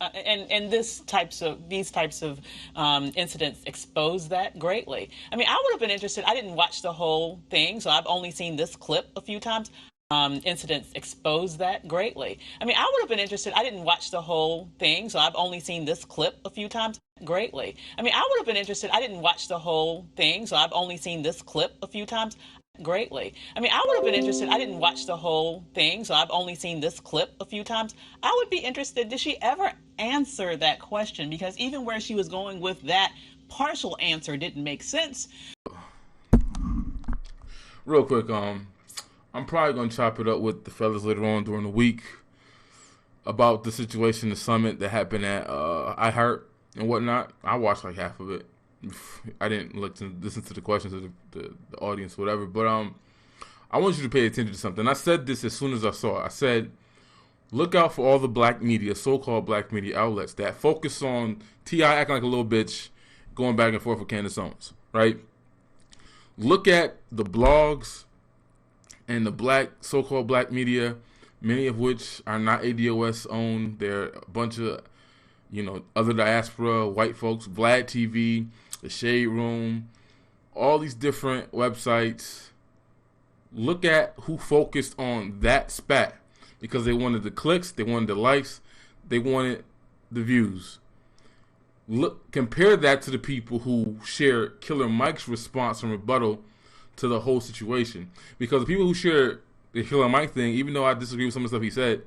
And these types of incidents expose that greatly. I mean, I would have been interested. I didn't watch the whole thing, so I've only seen this clip a few times. Incidents expose that greatly. I mean, I would have been interested. I didn't watch the whole thing, so I've only seen this clip a few times. Greatly. I mean, I would have been interested. I didn't watch the whole thing, so I've only seen this clip a few times. Greatly. I mean, I would have been interested. I didn't watch the whole thing, so I've only seen this clip a few times. I would be interested. Did she ever answer that question? Because even where she was going with that partial answer didn't make sense. Real quick, I'm probably gonna chop it up with the fellas later on during the week about the situation, the summit that happened at iHeart and whatnot. I watched like half of it. I didn't listen to the questions of the audience, whatever. But I want you to pay attention to something. I said this as soon as I saw it. I said, look out for all the black media, so-called black media outlets that focus on T.I. acting like a little bitch, going back and forth with Candace Owens, right? Look at the blogs and the black, so-called black media, many of which are not ADOS owned. They're a bunch of, other diaspora, white folks, Vlad TV, the Shade Room, all these different websites. Look at who focused on that spat because they wanted the clicks, they wanted the likes, they wanted the views. Compare that to the people who shared Killer Mike's response and rebuttal to the whole situation. Because the people who shared the Killer Mike thing, even though I disagree with some of the stuff he said,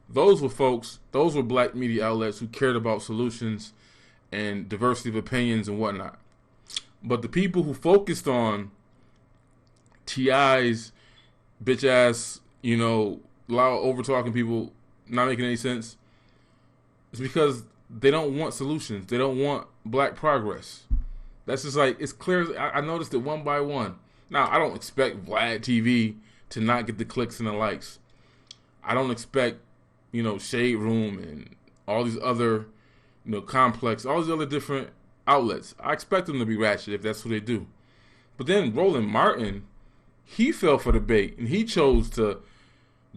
those were black media outlets who cared about solutions and diversity of opinions and whatnot. But the people who focused on T.I.'s bitch ass, loud over talking people not making any sense, it's because they don't want solutions. They don't want black progress. That's just like, it's clear. I noticed it one by one. Now, I don't expect Vlad TV to not get the clicks and the likes. I don't expect, Shade Room and all these other, Complex, all these other different outlets. I expect them to be ratchet if that's what they do. But then Roland Martin, he fell for the bait and he chose to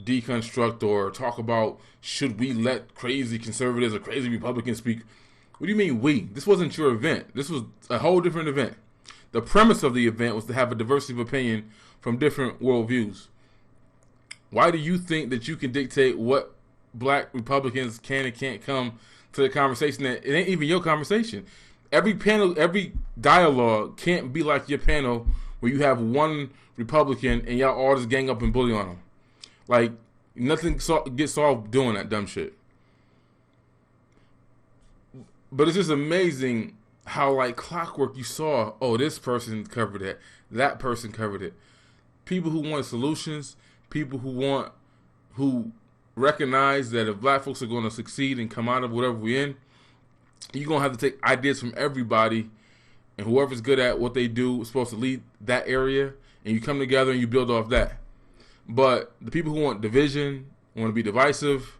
deconstruct or talk about, should we let crazy conservatives or crazy Republicans speak? What do you mean we? This wasn't your event. This was a whole different event. The premise of the event was to have a diversity of opinion from different worldviews. Why do you think that you can dictate what black Republicans can and can't come to the conversation that it ain't even your conversation? Every panel, every dialogue can't be like your panel where you have one Republican and y'all all just gang up and bully on them. Like, nothing gets solved doing that dumb shit. But it's just amazing how, like clockwork, you saw, oh, this person covered it, that person covered it. People who want solutions, people who recognize that if black folks are going to succeed and come out of whatever we're in, you're going to have to take ideas from everybody, and whoever's good at what they do is supposed to lead that area, and you come together and you build off that. But the people who want division, want to be divisive,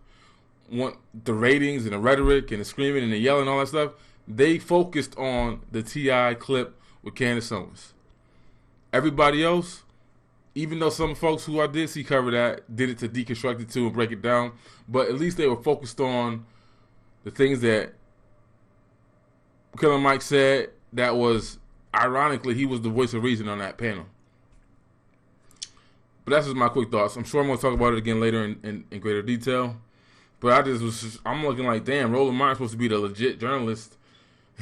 want the ratings and the rhetoric and the screaming and the yelling and all that stuff, they focused on the T.I. clip with Candace Owens. Everybody else, even though some folks who I did see cover that did it to deconstruct it too and break it down, but at least they were focused on the things that Killer Mike said that was, ironically, he was the voice of reason on that panel. But that's just my quick thoughts. I'm sure I'm going to talk about it again later in greater detail. But I'm looking like, damn, Roland Martin's supposed to be the legit journalist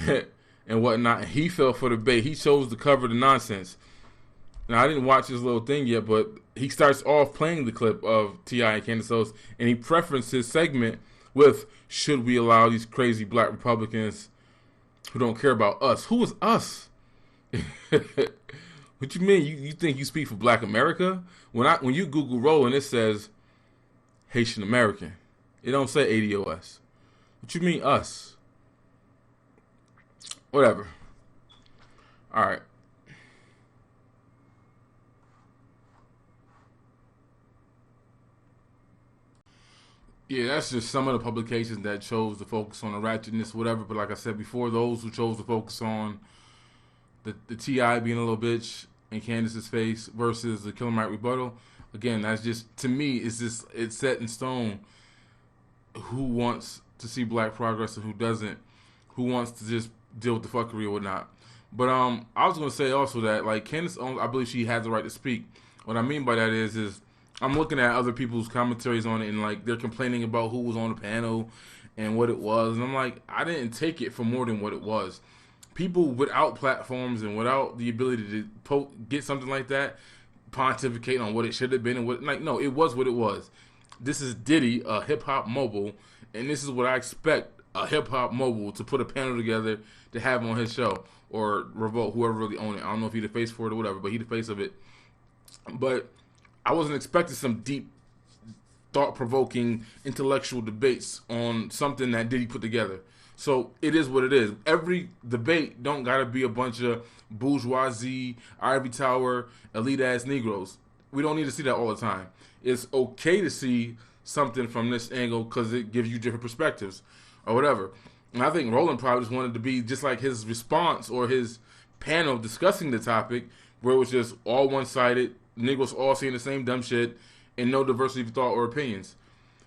and whatnot. And he fell for the bait. He chose to cover the nonsense. Now, I didn't watch this little thing yet, but he starts off playing the clip of T.I. and Candace Owens, and he preferenced his segment with, should we allow these crazy black Republicans who don't care about us? Who is us? What you mean? You think you speak for black America? When you Google Roland, it says Haitian American. It don't say ADOS. What you mean us? Whatever. All right. Yeah, that's just some of the publications that chose to focus on the ratchetness, whatever. But like I said before, those who chose to focus on the T.I. being a little bitch in Candace's face versus the Killer Mike rebuttal, again, that's just, to me, it's set in stone who wants to see black progress and who doesn't, who wants to just deal with the fuckery or whatnot. But I was gonna say also that like Candace Owens, I believe she has the right to speak. What I mean by that is I'm looking at other people's commentaries on it and like they're complaining about who was on the panel and what it was, and I'm like, I didn't take it for more than what it was. People without platforms and without the ability to get something like that, pontificate on what it should have been and what, like, no, it was what it was. This is Diddy, a hip hop mogul, and this is what I expect a hip hop mogul to put a panel together to have on his show or Revolt, whoever really owned it. I don't know if he the face for it or whatever, but he the face of it. But I wasn't expecting some deep, thought-provoking, intellectual debates on something that Diddy put together. So it is what it is. Every debate don't gotta be a bunch of bourgeoisie, ivory tower, elite ass Negroes. We don't need to see that all the time. It's okay to see something from this angle because it gives you different perspectives or whatever. And I think Roland probably just wanted to be just like his response or his panel discussing the topic, where it was just all one-sided, Negroes all saying the same dumb shit, and no diversity of thought or opinions.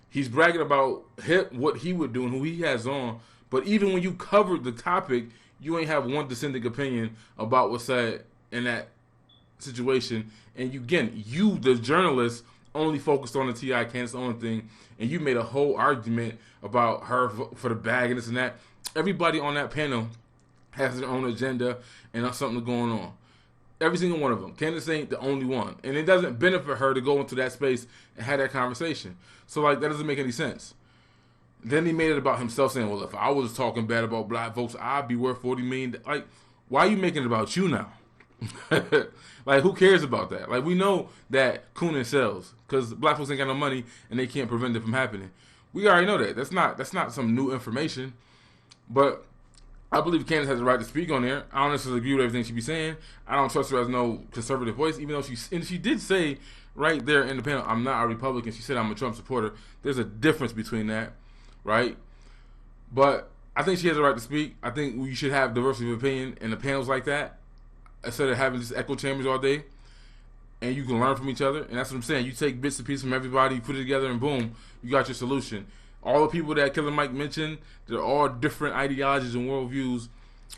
He's bragging about what he would do and who he has on. But even when you covered the topic, you ain't have one dissenting opinion about what's said in that situation. And you, the journalist, only focused on the T.I. Candace Owens thing, and you made a whole argument about her for the bag and this and that. Everybody on that panel has their own agenda and something going on. Every single one of them. Candace ain't the only one. And it doesn't benefit her to go into that space and have that conversation. So, like, that doesn't make any sense. Then he made it about himself saying, well, if I was talking bad about black folks, I'd be worth $40 million. Like, why are you making it about you now? Like, who cares about that? Like, we know that Coonan sells because black folks ain't got no money and they can't prevent it from happening. We already know that. That's not some new information. But I believe Candace has the right to speak on there. I don't necessarily agree with everything she be saying. I don't trust her as no conservative voice, even though she did say right there in the panel, I'm not a Republican. She said I'm a Trump supporter. There's a difference between that, right? But I think she has the right to speak. I think we should have diversity of opinion in the panels like that, instead of having just echo chambers all day. And you can learn from each other. And that's what I'm saying. You take bits and pieces from everybody, you put it together, and boom, you got your solution. All the people that Killer Mike mentioned, they're all different ideologies and worldviews,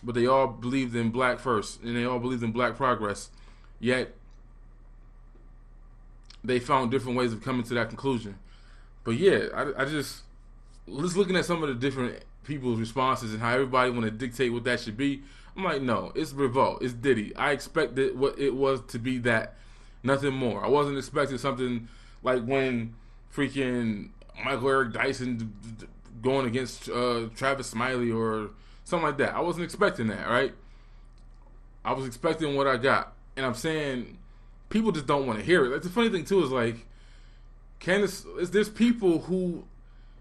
but they all believed in black first, and they all believed in black progress. Yet, they found different ways of coming to that conclusion. But yeah, I just looking at some of the different people's responses and how everybody want to dictate what that should be. I'm like, no, it's Revolt, it's Diddy. I expected what it was to be that, nothing more. I wasn't expecting something like when freaking Michael Eric Dyson going against Travis Smiley or something like that. I wasn't expecting that, right? I was expecting what I got. And I'm saying people just don't want to hear it. Like, the funny thing too is like Candace, there's people who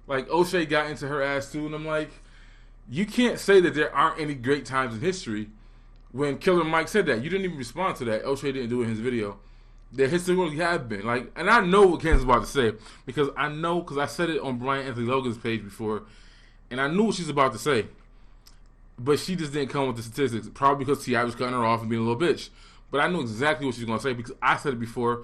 like O'Shea got into her ass too, and I'm like, you can't say that there aren't any great times in history when Killer Mike said that. You didn't even respond to that. O'Shea didn't do it in his video. There historically have been. Like, and I know what Candace is about to say because I said it on Brian Anthony Logan's page before, and I knew what she's about to say. But she just didn't come with the statistics, probably because T.I. was cutting her off and being a little bitch. But I knew exactly what she was going to say because I said it before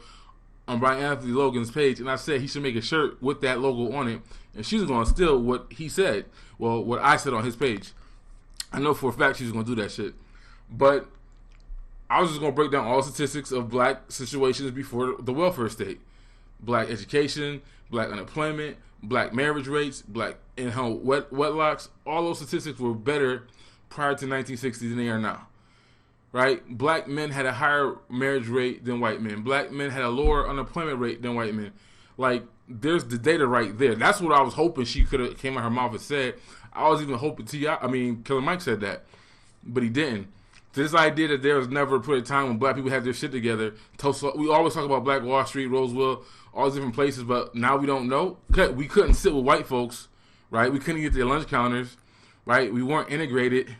on Brian Anthony Logan's page, and I said he should make a shirt with that logo on it, and she was going to steal what he said. Well, what I said on his page. I know for a fact she was going to do that shit. But I was just going to break down all statistics of black situations before the welfare state. Black education, black unemployment, black marriage rates, black in-home wetlocks. All those statistics were better prior to 1960 than they are now. Right? Black men had a higher marriage rate than white men. Black men had a lower unemployment rate than white men. Like, there's the data right there. That's what I was hoping she could have came out her mouth and said. I was even hoping Killer Mike said that. But he didn't. This idea that there was never a point in time when black people had their shit together. We always talk about Black Wall Street, Roseville, all these different places, but now we don't know. We couldn't sit with white folks, right? We couldn't get to their lunch counters, right? We weren't integrated.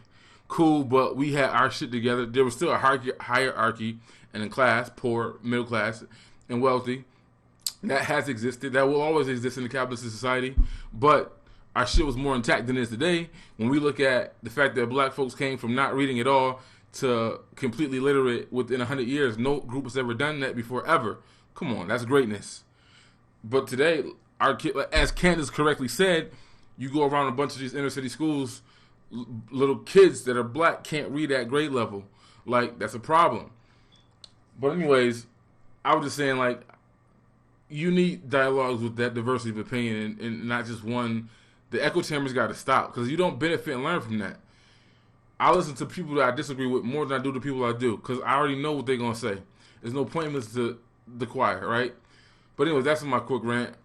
Cool, but we had our shit together. There was still a hierarchy and a class, poor, middle class, and wealthy. That has existed. That will always exist in the capitalist society. But our shit was more intact than it is today. When we look at the fact that black folks came from not reading at all to completely literate within 100 years. No group has ever done that before, ever. Come on, that's greatness. But today, as Candace correctly said, You go around a bunch of these inner city schools, little kids that are black can't read at grade level. Like, that's a problem. But anyways, I was just saying, like, you need dialogues with that diversity of opinion and not just one. The echo chambers got to stop because you don't benefit and learn from that. I listen to people that I disagree with more than I do to people I do because I already know what they're going to say. There's no point in listening to the choir, right? But anyways, that's my quick rant.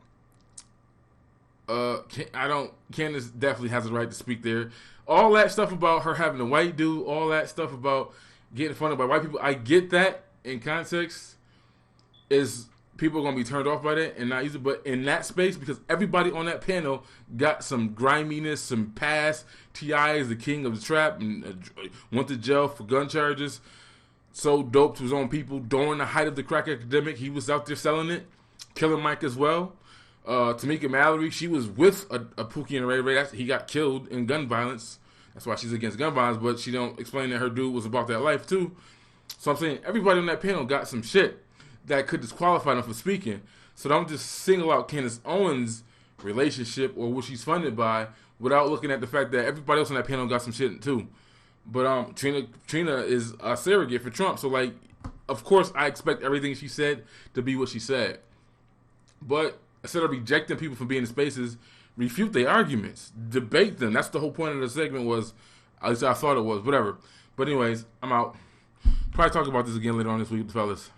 Candace definitely has the right to speak there. All that stuff about her having a white dude, all that stuff about getting funded by white people, I get that in context. Is people are going to be turned off by that and not use it. But in that space, because everybody on that panel got some griminess, some past. T.I. is the king of the trap and went to jail for gun charges. So dope to his own people. During the height of the crack epidemic, he was out there selling it. Killer Mike as well. Tamika Mallory, she was with a Pookie and Ray Ray. He got killed in gun violence. That's why she's against gun violence, but she don't explain that her dude was about that life too. So I'm saying everybody on that panel got some shit that could disqualify them from speaking. So don't just single out Candace Owens' relationship or what she's funded by without looking at the fact that everybody else on that panel got some shit too. But Trina is a surrogate for Trump. So, like, of course I expect everything she said to be what she said. But instead of rejecting people from being in spaces, refute their arguments. Debate them. That's the whole point of the segment was, at least I thought it was, whatever. But anyways, I'm out. Probably talk about this again later on this week with the fellas.